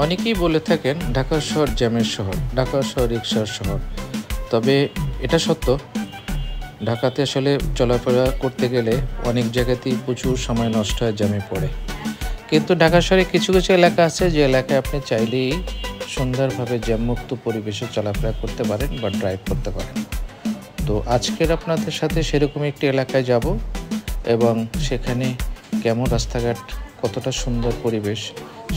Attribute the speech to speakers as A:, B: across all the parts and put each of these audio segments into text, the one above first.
A: অনেকেই বলে থাকেন ঢাকা শহর জ্যামের শহর, ঢাকা শহর রিকশার শহর। তবে এটা সত্য, ঢাকাতে আসলে চলাফেরা করতে গেলে অনেক জায়গাতেই প্রচুর সময় নষ্ট হয় জ্যামে পড়ে। কিন্তু ঢাকা শহরে কিছু কিছু এলাকা আছে যে এলাকায় আপনি চাইলেই সুন্দরভাবে জ্যামমুক্ত পরিবেশে চলাফেরা করতে পারেন বা ড্রাইভ করতে পারেন। তো আজকের আপনাদের সাথে সেরকম একটি এলাকায় যাব এবং সেখানে কেমন রাস্তাঘাট, কতটা সুন্দর পরিবেশ,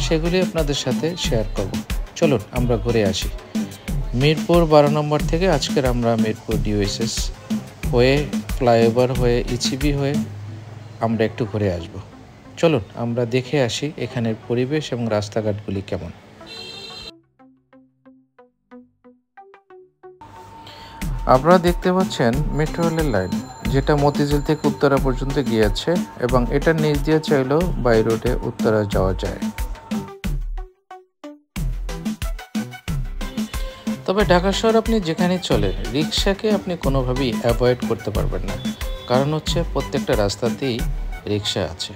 A: সেগুলি আপনাদের সাথে শেয়ার করব। চলুন আমরা ঘুরে আসি। মিরপুর 12 নম্বর থেকে আজকের আমরা মিরপুর ডিওএসএস হয়ে, ফ্লাইওভার হয়ে, ইচিবি হয়ে আমরা একটু ঘুরে আসব। চলুন আমরা দেখে আসি এখানের পরিবেশ এবং রাস্তাঘাটগুলি কেমন। আপনারা দেখতে পাচ্ছেন মেট্রো রেলের লাইন, যেটা মতিঝিল থেকে উত্তরা পর্যন্ত গিয়েছে এবং এটার নিচ দিয়ে চাইলেও বাই রোডে উত্তরা যাওয়া যায়। তবে ঢাকা শহর আপনি যেখানে চলেন, রিক্সাকে আপনি কোনোভাবেই অ্যাভয়েড করতে পারবেন না, কারণ হচ্ছে প্রত্যেকটা রাস্তাতেই রিক্সা আছে।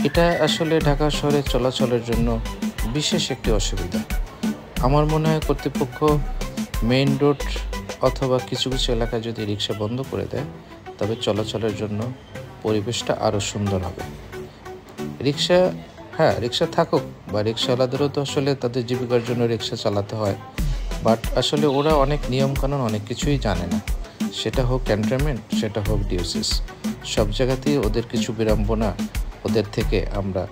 A: এটা আসলে ঢাকা শহরে চলাচলের জন্য বিশেষ একটি অসুবিধা। আমার মনে হয় কর্তৃপক্ষ মেইন রোড অথবা কিছু কিছু এলাকায় যদি রিক্সা বন্ধ করে দেয়, তবে চলাচলের জন্য পরিবেশটা আরও সুন্দর হবে। রিক্সা থাকুক, বা রিক্সাওয়ালাদেরও তো আসলে তাদের জীবিকার জন্য রিক্সা চালাতে হয়, বাট আসলে ওরা অনেক নিয়মকানুন অনেক কিছুই জানে না। সেটা হোক ক্যান্টনমেন্ট, সেটা হোক ডিওসিস, সব জায়গাতেই ওদের কিছু বিড়ম্বনা ওদের থেকে আমরা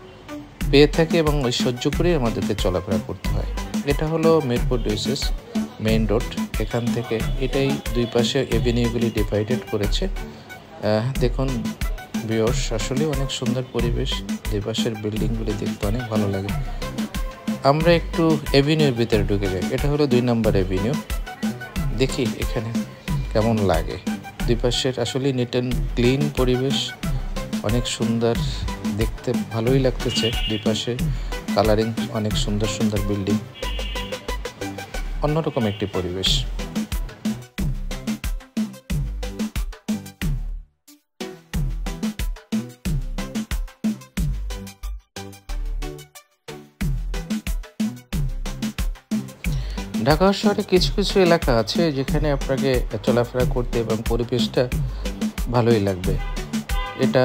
A: পেয়ে থাকি এবং ওই সহ্য করেই আমাদেরকে চলাফেরা করতে হয়। এটা হলো মিরপুর ডিওসিস মেইন রোড। এখান থেকে এটাই দুই পাশে এভিনিউগুলি ডিভাইডেড করেছে। দেখুন ভিউয়ার্স, আসলে অনেক সুন্দর পরিবেশ, দুই পাশের বিল্ডিংগুলি দেখতে অনেক ভালো লাগে। আমরা একটু এভিনিউর ভিতরে ঢুকে যাই। এটা হলো 2 নম্বর এভিনিউ। দেখি এখানে কেমন লাগে। দুই পাশের আসলে নিট অ্যান্ড ক্লিন পরিবেশ, অনেক সুন্দর দেখতে, ভালোই লাগতেছে। দুই পাশে কালারিং, অনেক সুন্দর সুন্দর বিল্ডিং, অন্যরকম একটি পরিবেশ। ঢাকা শহরে কিছু কিছু এলাকা আছে যেখানে আপনাকে চলাফেরা করতে এবং পরিবেশটা ভালোই লাগবে। এটা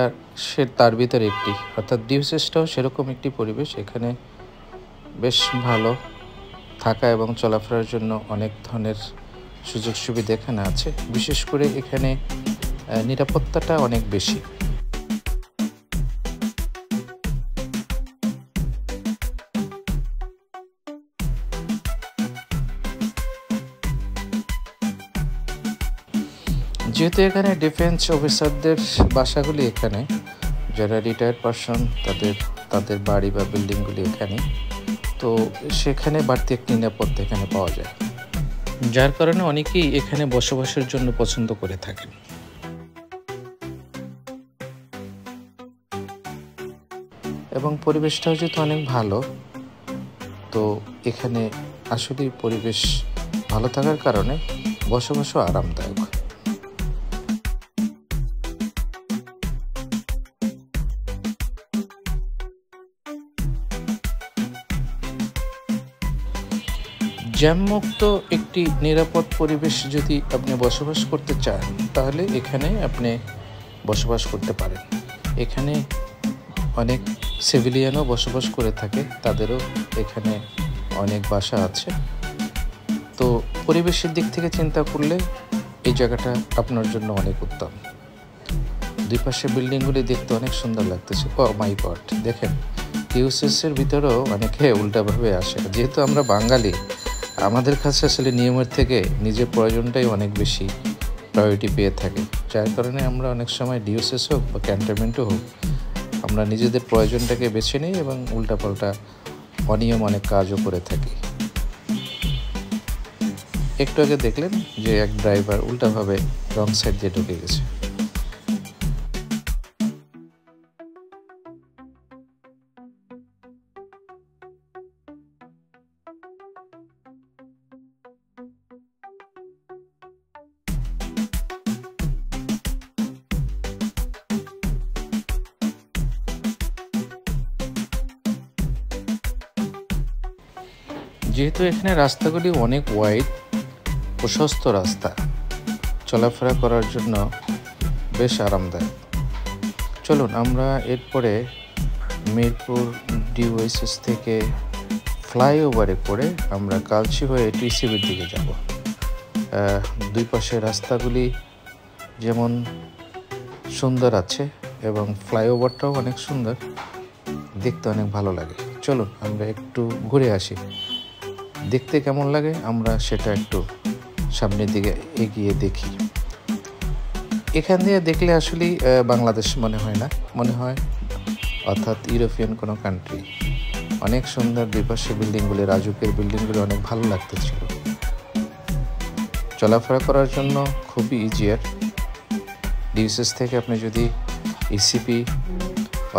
A: তার ভিতরে একটি, অর্থাৎ ডিওসিসটাও সেরকম একটি পরিবেশ। এখানে বেশ ভালো থাকা এবং চলাফেরার জন্য অনেক ধরনের সুযোগ সুবিধা এখানে আছে। বিশেষ করে এখানে নিরাপত্তাটা অনেক বেশি। যেহেতু এখানে ডিফেন্স অফিসারদের বাসাগুলি এখানে, যারা রিটায়ার্ড পারসন, তাদের বাড়ি বা বিল্ডিংগুলি এখানে, তো সেখানে বাড়তি একটি নিরাপত্তা এখানে পাওয়া যায়, যার কারণে অনেকেই এখানে বসবাসের জন্য পছন্দ করে থাকেন। এবং পরিবেশটাও যেহেতু অনেক ভালো, তো এখানে আসলে পরিবেশ ভালো থাকার কারণে বসবাসও আরামদায়ক। জ্যামমুক্ত একটি নিরাপদ পরিবেশ যদি আপনি বসবাস করতে চান, তাহলে এখানে আপনি বসবাস করতে পারেন। এখানে অনেক সিভিলিয়ানও বসবাস করে থাকে, তাদেরও এখানে অনেক বাসা আছে। তো পরিবেশের দিক থেকে চিন্তা করলে এই জায়গাটা আপনার জন্য অনেক উত্তম। দুই পাশে বিল্ডিংগুলি দেখতে অনেক সুন্দর লাগতেছে। ও মাই গড, দেখেন ডিওসিসের ভিতরেও অনেকে উল্টাভাবে আসে। যেহেতু আমরা বাঙালি, আমাদের কাছে আসলে নিয়মের থেকে নিজের প্রয়োজনটাই অনেক বেশি প্রায়োরিটি পেয়ে থাকে, যার কারণে আমরা অনেক সময় ডিওসিস হোক বা ক্যান্টনমেন্টও হোক, আমরা নিজেদের প্রয়োজনটাকে বেছে নিই এবং উল্টাপাল্টা অনিয়ম অনেক কাজও করে থাকি। একটু আগে দেখলেন যে এক ড্রাইভার উল্টাভাবে রং সাইড দিয়ে ঢুকে গেছে। যেহেতু এখানে রাস্তাগুলি অনেক ওয়াইড, প্রশস্ত রাস্তা, চলাফেরা করার জন্য বেশ আরামদায়ক। চলুন আমরা এরপরে মিরপুর ডিওএসএস থেকে ফ্লাইওভারে করে আমরা কালচি হয়ে টিসিবির দিকে যাব। দুই পাশে রাস্তাগুলি যেমন সুন্দর আছে এবং ফ্লাইওভারটাও অনেক সুন্দর, দেখতে অনেক ভালো লাগে। চলুন আমরা একটু ঘুরে আসি, দেখতে কেমন লাগে আমরা সেটা একটু সামনের দিকে এগিয়ে দেখি। এখান দিয়ে দেখলে আসলে বাংলাদেশ মনে হয় না, মনে হয় অর্থাৎ ইউরোপিয়ান কোনো কান্ট্রি। অনেক সুন্দর দুই পাশে বিল্ডিংগুলি, রাজুকের বিল্ডিংগুলি অনেক ভালো লাগতেছিল। চলাফেরা করার জন্য খুবই ইজিয়ার। ডিউএসএস থেকে আপনি যদি ইসিপি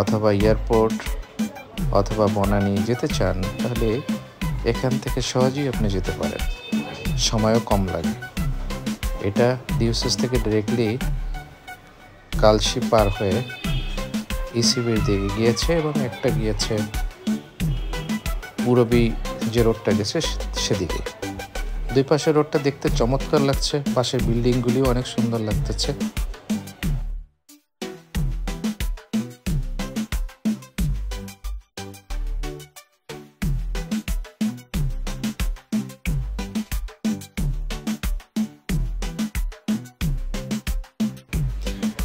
A: অথবা এয়ারপোর্ট অথবা বনানী যেতে চান তাহলে এখান থেকে সহজেই আপনি যেতে পারেন, সময়ও কম লাগে। এটা ডিউএসএস থেকে ডিরেক্টলি কালচি পার হয়ে ইসিবির দিকে গিয়েছে এবং একটা গিয়েছে পূরবী যে রোডটা গেছে সেদিকে। দুই পাশের রোডটা দেখতে চমৎকার লাগছে, পাশের বিল্ডিংগুলিও অনেক সুন্দর লাগতেছে।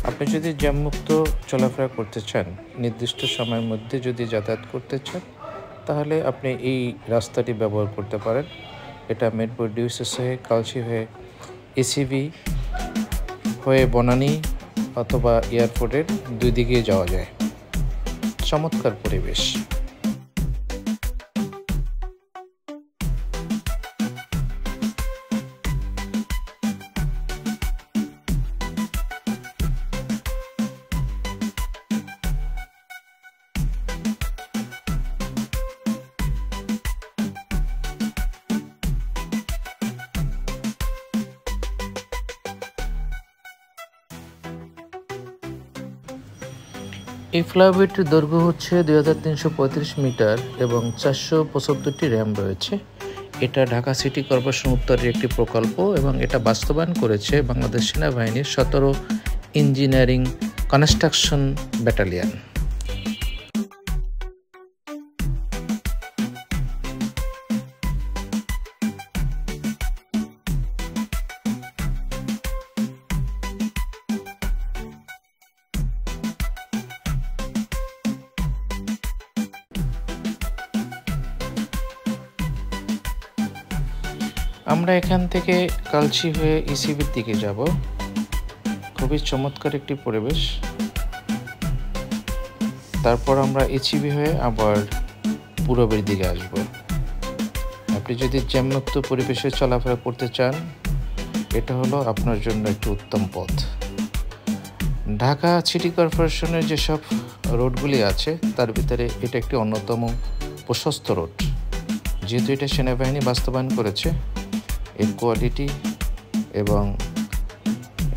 A: আপনি যদি জ্যামমুক্ত চলাফেরা করতে চান, নির্দিষ্ট সময়ের মধ্যে যদি যাতায়াত করতে চান তাহলে আপনি এই রাস্তাটি ব্যবহার করতে পারেন। এটা মিরপুর ডিওএসএস হয়ে কালচি হয়ে ইসিবি হয়ে বনানী অথবা এয়ারপোর্টের দুই দিকে যাওয়া যায়। চমৎকার পরিবেশ। এই ফ্লাইওভারটির দৈর্ঘ্য হচ্ছে 2335 মিটার এবং 475টি র্যাম্প রয়েছে। এটা ঢাকা সিটি কর্পোরেশন উত্তরের একটি প্রকল্প এবং এটা বাস্তবায়ন করেছে বাংলাদেশ সেনাবাহিনীর 17 ইঞ্জিনিয়ারিং কনস্ট্রাকশন ব্যাটালিয়ন। আমরা এখান থেকে কালচি হয়ে ইসিবির দিকে যাব। খুবই চমৎকার একটি পরিবেশ। তারপর আমরা ইসিবি হয়ে আবার পূরবের দিকে আসব। আপনি যদি জ্যামমুক্ত পরিবেশে চলাফেরা করতে চান, এটা হলো আপনার জন্য একটি উত্তম পথ। ঢাকা সিটি কর্পোরেশনের যেসব রোডগুলি আছে তার ভিতরে এটা একটি অন্যতম প্রশস্ত রোড। যেহেতু এটা সেনাবাহিনী বাস্তবায়ন করেছে, এর কোয়ালিটি এবং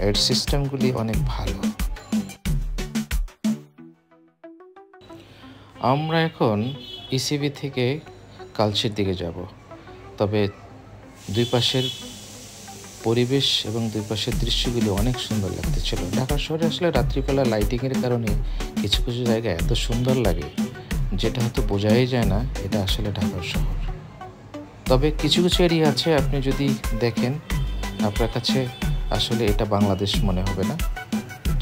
A: এর সিস্টেমগুলি অনেক ভালো। আমরা এখন ইসিবি থেকে কালচির দিকে যাব। তবে দুই পাশের পরিবেশ এবং দুই পাশের দৃশ্যগুলি অনেক সুন্দর লাগতেছিল। ঢাকা শহরে আসলে রাত্রিবেলা লাইটিংয়ের কারণে কিছু কিছু জায়গা এত সুন্দর লাগে যেটা হয়তো বোঝাই যায় না এটা আসলে ঢাকার শহর। তবে কিছু কিছু এরিয়া আছে আপনি যদি দেখেন আপনার কাছে আসলে এটা বাংলাদেশ মনে হবে না।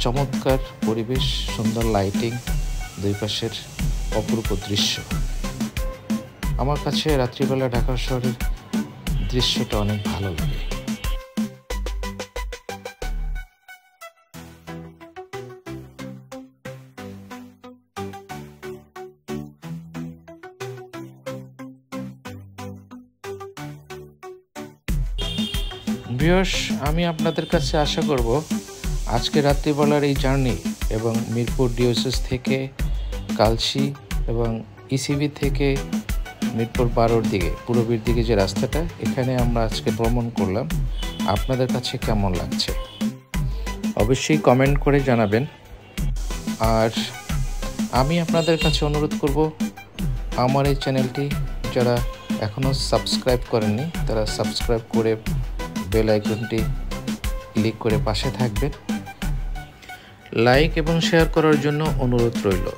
A: চমৎকার পরিবেশ, সুন্দর লাইটিং, দুই পাশের অপরূপ দৃশ্য। আমার কাছে রাত্রিবেলা ঢাকা শহরের দৃশ্যটা অনেক ভালো লাগে। ভিউয়ার্স, আমি আপনাদের কাছে আশা করব আজকে রাত্রিবেলার এই জার্নি এবং মিরপুর ডিওএসএস থেকে কালচি এবং ইসিবি থেকে মিরপুর 12-র দিকে পূরবীর দিকে যে রাস্তাটা এখানে আমরা আজকে ভ্রমণ করলাম, আপনাদের কাছে কেমন লাগছে অবশ্যই কমেন্ট করে জানাবেন। আর আমি আপনাদের কাছে অনুরোধ করব আমার এই চ্যানেলটি যারা এখনও সাবস্ক্রাইব করেননি তারা সাবস্ক্রাইব করে বেল আইকনটি ক্লিক করে পাশে থাকবেন। লাইক এবং শেয়ার করার জন্য অনুরোধ রইল।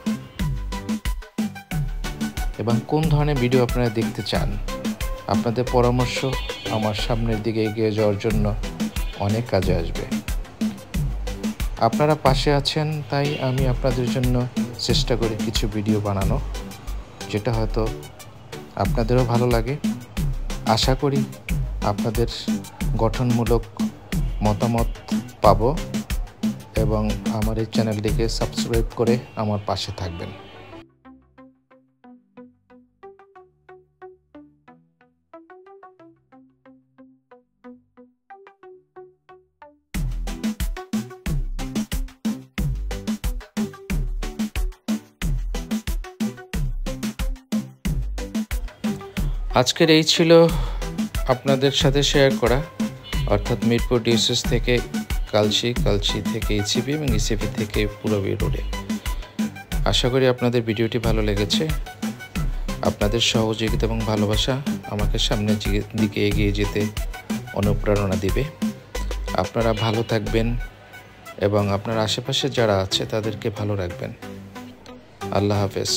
A: এবং কোন ধরনের ভিডিও আপনারা দেখতে চান, আপনাদের পরামর্শ আমার সামনের দিকে এগিয়ে যাওয়ার জন্য অনেক কাজে আসবে। আপনারা পাশে আছেন তাই আমি আপনাদের জন্য চেষ্টা করি কিছু ভিডিও বানানো, যেটা হয়তো আপনাদেরও ভালো লাগে। আশা করি আপনাদের গঠনমূলক মতামত পাবো এবং আমার এই চ্যানেলটিকে সাবস্ক্রাইব করে আমার পাশে থাকবেন। আজকের এই ছিল আপনাদের সাথে শেয়ার করা, অর্থাৎ মিরপুর ডিওসিস থেকে কালচি, কালচি থেকে ইসিপি এবং ইসিপি থেকে পূরবী রোডে। আশা করি আপনাদের ভিডিওটি ভালো লেগেছে। আপনাদের সহযোগিতা এবং ভালোবাসা আমাকে সামনের দিকে এগিয়ে যেতে অনুপ্রেরণা দিবে। আপনারা ভালো থাকবেন এবং আপনার আশেপাশে যারা আছে তাদেরকে ভালো রাখবেন। আল্লাহ হাফেজ।